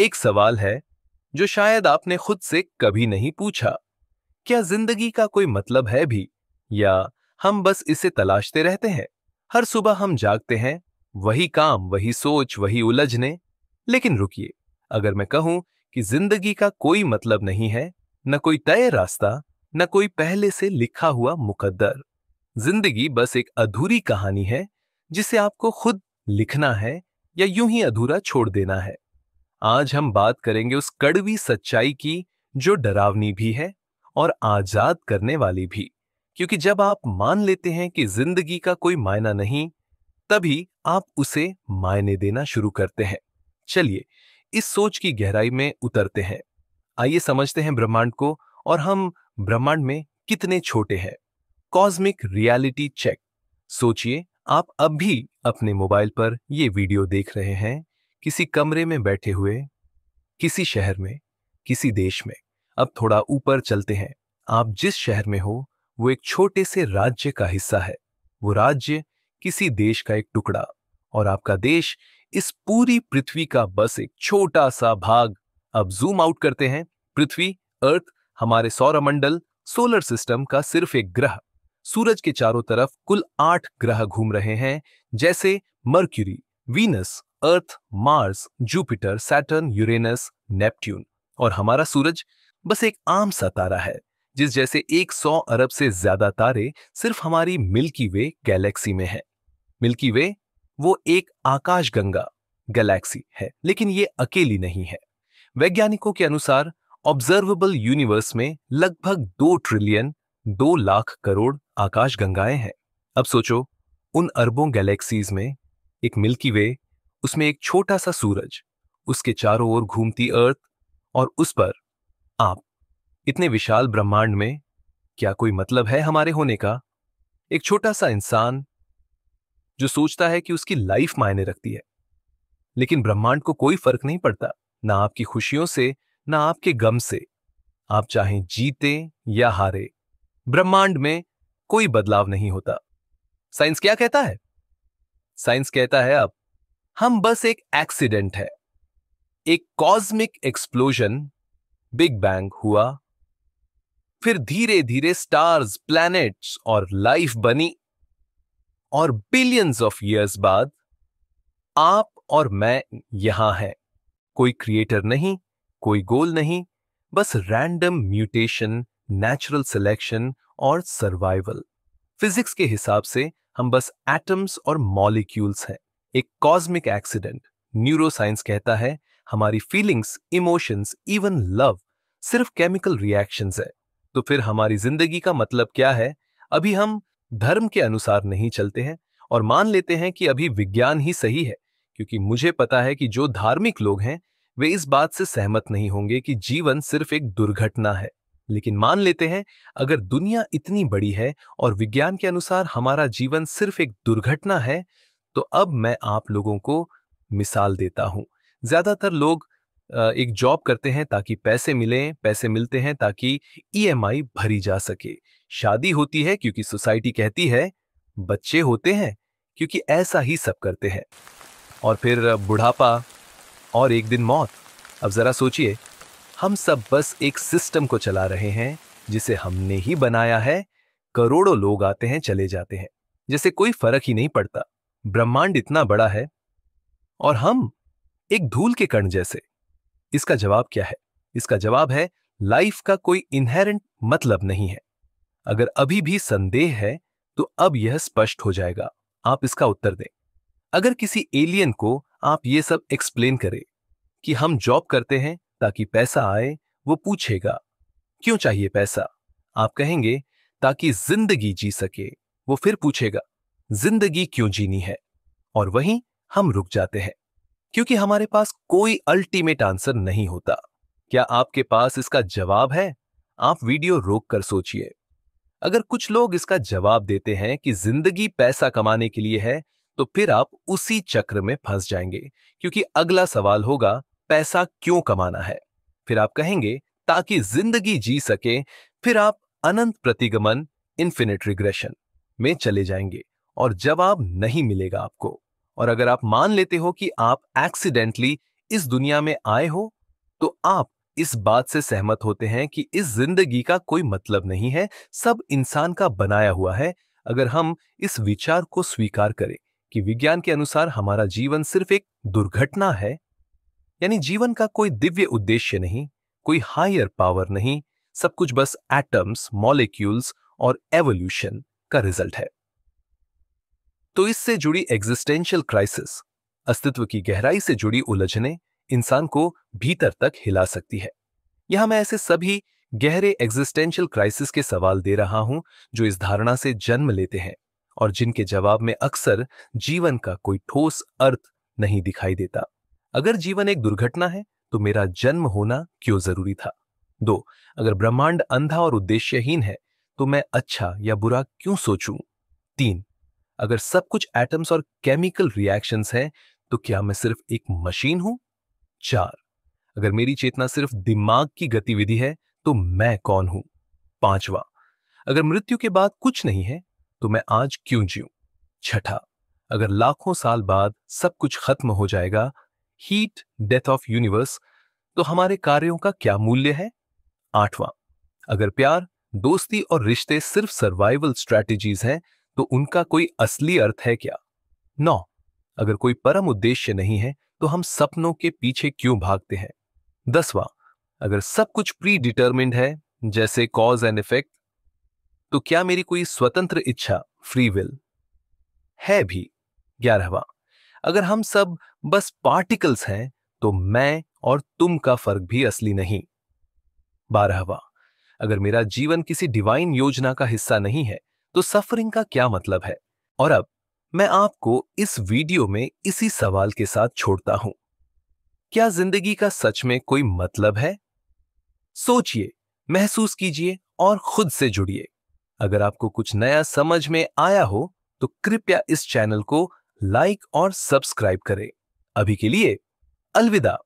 एक सवाल है जो शायद आपने खुद से कभी नहीं पूछा। क्या जिंदगी का कोई मतलब है भी, या हम बस इसे तलाशते रहते हैं? हर सुबह हम जागते हैं, वही काम, वही सोच, वही उलझने। लेकिन रुकिए, अगर मैं कहूं कि जिंदगी का कोई मतलब नहीं है, न कोई तय रास्ता, न कोई पहले से लिखा हुआ मुकद्दर। जिंदगी बस एक अधूरी कहानी है जिसे आपको खुद लिखना है या यूं ही अधूरा छोड़ देना है। आज हम बात करेंगे उस कड़वी सच्चाई की जो डरावनी भी है और आजाद करने वाली भी। क्योंकि जब आप मान लेते हैं कि जिंदगी का कोई मायना नहीं, तभी आप उसे मायने देना शुरू करते हैं। चलिए, इस सोच की गहराई में उतरते हैं। आइए समझते हैं ब्रह्मांड को, और हम ब्रह्मांड में कितने छोटे हैं। Cosmic reality check. सोचिए, आप अब भी अपने मोबाइल पर यह वीडियो देख रहे हैं, किसी कमरे में बैठे हुए, किसी शहर में, किसी देश में। अब थोड़ा ऊपर चलते हैं। आप जिस शहर में हो वो एक छोटे से राज्य का हिस्सा है। वो राज्य किसी देश का एक टुकड़ा, और आपका देश इस पूरी पृथ्वी का बस एक छोटा सा भाग। अब जूम आउट करते हैं। पृथ्वी, अर्थ, हमारे सौरमंडल, सोलर सिस्टम का सिर्फ एक ग्रह। सूरज के चारों तरफ कुल 8 ग्रह घूम रहे हैं, जैसे Mercury, Venus, Earth, Mars, Jupiter, Saturn, Uranus, Neptune. और हमारा सूरज बस एक आम सा तारा है, जिस जैसे 100 अरब से ज्यादा तारे सिर्फ हमारी मिल्की वे गैलेक्सी में है। मिल्की वे वो एक आकाशगंगा गैलेक्सी है, लेकिन ये अकेली नहीं है। वैज्ञानिकों के अनुसार ऑब्जर्वेबल यूनिवर्स में लगभग 2 ट्रिलियन 2 लाख करोड़ आकाशगंगाएं हैं। अब सोचो, उन अरबों गैलेक्सीज में एक मिल्की वे, उसमें एक छोटा सा सूरज, उसके चारों ओर घूमती अर्थ, और उस पर आप। इतने विशाल ब्रह्मांड में क्या कोई मतलब है हमारे होने का? एक छोटा सा इंसान जो सोचता है कि उसकी लाइफ मायने रखती है। लेकिन ब्रह्मांड को कोई फर्क नहीं पड़ता, ना आपकी खुशियों से, ना आपके गम से। आप चाहे जीते या हारे, ब्रह्मांड में कोई बदलाव नहीं होता। साइंस क्या कहता है? साइंस कहता है अब हम बस एक एक्सीडेंट है। एक कॉस्मिक एक्सप्लोजन, बिग बैंग हुआ, फिर धीरे धीरे स्टार्स, प्लैनेट्स और लाइफ बनी, और बिलियंस ऑफ ईयर्स बाद आप और मैं यहां हैं। कोई क्रिएटर नहीं, कोई गोल नहीं, बस रैंडम म्यूटेशन, नेचुरल सिलेक्शन और सर्वाइवल। फिजिक्स के हिसाब से हम बस एटम्स और मॉलिक्यूल्स हैं, एक कॉस्मिक एक्सीडेंट। न्यूरोसाइंस कहता है हमारी फीलिंग्स, इमोशंस, इवन लव सिर्फ केमिकल रिएक्शंस है। तो फिर हमारी जिंदगी का मतलब क्या है? अभी हम धर्म के अनुसार नहीं चलते हैं और मान लेते हैं कि अभी विज्ञान ही सही है, क्योंकि मुझे पता है कि जो धार्मिक लोग हैं वे इस बात से सहमत नहीं होंगे कि जीवन सिर्फ एक दुर्घटना है। लेकिन मान लेते हैं, अगर दुनिया इतनी बड़ी है और विज्ञान के अनुसार हमारा जीवन सिर्फ एक दुर्घटना है, तो अब मैं आप लोगों को मिसाल देता हूं। ज्यादातर लोग एक जॉब करते हैं ताकि पैसे मिलें, पैसे मिलते हैं ताकि ईएमआई भरी जा सके। शादी होती है क्योंकि सोसाइटी कहती है, बच्चे होते हैं क्योंकि ऐसा ही सब करते हैं, और फिर बुढ़ापा और एक दिन मौत। अब जरा सोचिए, हम सब बस एक सिस्टम को चला रहे हैं जिसे हमने ही बनाया है। करोड़ों लोग आते हैं, चले जाते हैं, जैसे कोई फर्क ही नहीं पड़ता। ब्रह्मांड इतना बड़ा है और हम एक धूल के कण जैसे। इसका जवाब क्या है? इसका जवाब है, लाइफ का कोई इनहेरेंट मतलब नहीं है। अगर अभी भी संदेह है तो अब यह स्पष्ट हो जाएगा। आप इसका उत्तर दें। अगर किसी एलियन को आप ये सब एक्सप्लेन करें कि हम जॉब करते हैं ताकि पैसा आए, वो पूछेगा, क्यों चाहिए पैसा? आप कहेंगे, ताकि जिंदगी जी सके। वो फिर पूछेगा, जिंदगी क्यों जीनी है? और वहीं हम रुक जाते हैं, क्योंकि हमारे पास कोई अल्टीमेट आंसर नहीं होता। क्या आपके पास इसका जवाब है? आप वीडियो रोक कर सोचिए। अगर कुछ लोग इसका जवाब देते हैं कि जिंदगी पैसा कमाने के लिए है, तो फिर आप उसी चक्र में फंस जाएंगे, क्योंकि अगला सवाल होगा, पैसा क्यों कमाना है? फिर आप कहेंगे, ताकि जिंदगी जी सके। फिर आप अनंत प्रतिगमन, इन्फिनिट रिग्रेशन में चले जाएंगे और जवाब नहीं मिलेगा आपको। और अगर आप मान लेते हो कि आप एक्सीडेंटली इस दुनिया में आए हो तो आप इस बात से सहमत होते हैं कि इस जिंदगी का कोई मतलब नहीं है, सब इंसान का बनाया हुआ है। अगर हम इस विचार को स्वीकार करें कि विज्ञान के अनुसार हमारा जीवन सिर्फ एक दुर्घटना है, यानी जीवन का कोई दिव्य उद्देश्य नहीं, कोई हायर पावर नहीं, सब कुछ बस एटम्स, मॉलिक्यूल्स और एवोल्यूशन का रिजल्ट है, तो इससे जुड़ी एग्जिस्टेंशियल क्राइसिस, अस्तित्व की गहराई से जुड़ी उलझने इंसान को भीतर तक हिला सकती है। यहां मैं ऐसे सभी गहरे एग्जिस्टेंशियल क्राइसिस के सवाल दे रहा हूं जो इस धारणा से जन्म लेते हैं और जिनके जवाब में अक्सर जीवन का कोई ठोस अर्थ नहीं दिखाई देता। अगर जीवन एक दुर्घटना है तो मेरा जन्म होना क्यों जरूरी था? 2, अगर ब्रह्मांड अंधा और उद्देश्यहीन है तो मैं अच्छा या बुरा क्यों सोचूं? 3, अगर सब कुछ एटम्स और केमिकल रिएक्शंस हैं तो क्या मैं सिर्फ एक मशीन हूं? 4, अगर मेरी चेतना सिर्फ दिमाग की गतिविधि है तो मैं कौन हूं? 5वां, अगर मृत्यु के बाद कुछ नहीं है तो मैं आज क्यों जीऊं? 6ठा, अगर लाखों साल बाद सब कुछ खत्म हो जाएगा, हीट डेथ ऑफ यूनिवर्स, तो हमारे कार्यों का क्या मूल्य है? 8वां, अगर प्यार, दोस्ती और रिश्ते सिर्फ सर्वाइवल स्ट्रैटेजीज हैं तो उनका कोई असली अर्थ है क्या? 9, अगर कोई परम उद्देश्य नहीं है तो हम सपनों के पीछे क्यों भागते हैं? 10वां, अगर सब कुछ प्री डिटर्मिन्ड है जैसे कॉज एंड इफेक्ट, तो क्या मेरी कोई स्वतंत्र इच्छा, फ्री विल है भी? 11वां, अगर हम सब बस पार्टिकल्स हैं तो मैं और तुम का फर्क भी असली नहीं? 12वां, अगर मेरा जीवन किसी डिवाइन योजना का हिस्सा नहीं है तो सफरिंग का क्या मतलब है? और अब मैं आपको इस वीडियो में इसी सवाल के साथ छोड़ता हूं, क्या जिंदगी का सच में कोई मतलब है? सोचिए, महसूस कीजिए और खुद से जुड़िए। अगर आपको कुछ नया समझ में आया हो तो कृपया इस चैनल को लाइक और सब्सक्राइब करें। अभी के लिए अलविदा।